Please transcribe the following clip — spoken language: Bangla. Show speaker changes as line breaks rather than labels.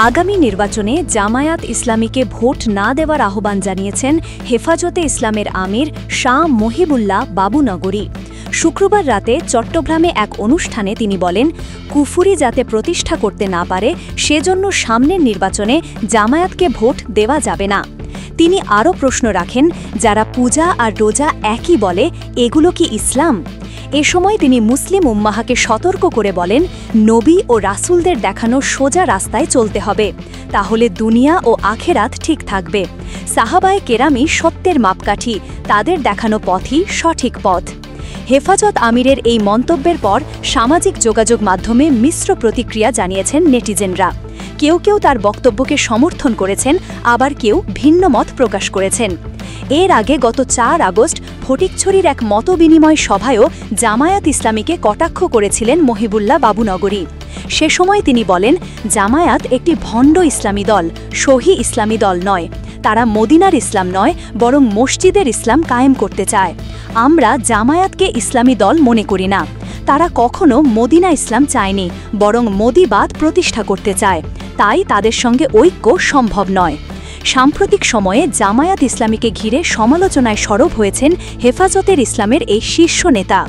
আগামী নির্বাচনে জামায়াত ইসলামীকে ভোট না দেওয়ার আহ্বান জানিয়েছেন হেফাজতে ইসলামের আমির শাহ মহিবুল্লাহ বাবুনগরী। শুক্রবার রাতে চট্টগ্রামে এক অনুষ্ঠানে তিনি বলেন, কুফুরি যাতে প্রতিষ্ঠা করতে না পারে সেজন্য সামনের নির্বাচনে জামায়াতকে ভোট দেওয়া যাবে না। তিনি আরও প্রশ্ন রাখেন, যারা পূজা আর রোজা একই বলে, এগুলো কি ইসলাম? এ সময় তিনি মুসলিম উম্মাহকে সতর্ক করে বলেন, নবী ও রাসূলদের দেখানো সোজা রাস্তায় চলতে হবে, তাহলে দুনিয়া ও আখেরাত ঠিক থাকবে। সাহাবায়ে কেরামই সত্যের মাপকাঠি, তাদের দেখানো পথই সঠিক পথ। হেফাজত আমিরের এই মন্তব্যের পর সামাজিক যোগাযোগ মাধ্যমে মিশ্র প্রতিক্রিয়া জানিয়েছেন নেটিজেনরা। কেউ কেউ তার বক্তব্যকে সমর্থন করেছেন, আবার কেউ ভিন্ন মত প্রকাশ করেছেন। এর আগে গত ৪ আগস্ট ফটিকছড়ির এক মতবিনিময় সভায়ও জামায়াত ইসলামীকে কটাক্ষ করেছিলেন মহিবুল্লাহ বাবুনগরী। সে সময় তিনি বলেন, জামায়াত একটি ভণ্ড ইসলামী দল, সহি ইসলামী দল নয়। তারা মদিনার ইসলাম নয়, বরং মসজিদের ইসলাম কায়েম করতে চায়। আমরা জামায়াতকে ইসলামী দল মনে করি না। তারা কখনো মদিনা ইসলাম চায়নি, বরং মোদিবাদ প্রতিষ্ঠা করতে চায়। তাই তাদের সঙ্গে ঐক্য সম্ভব নয়। সাম্প্রতিক সময়ে জামায়াত ইসলামীকে ঘিরে সমালোচনায় সরব হয়েছেন হেফাজতের ইসলামের এই শীর্ষ নেতা।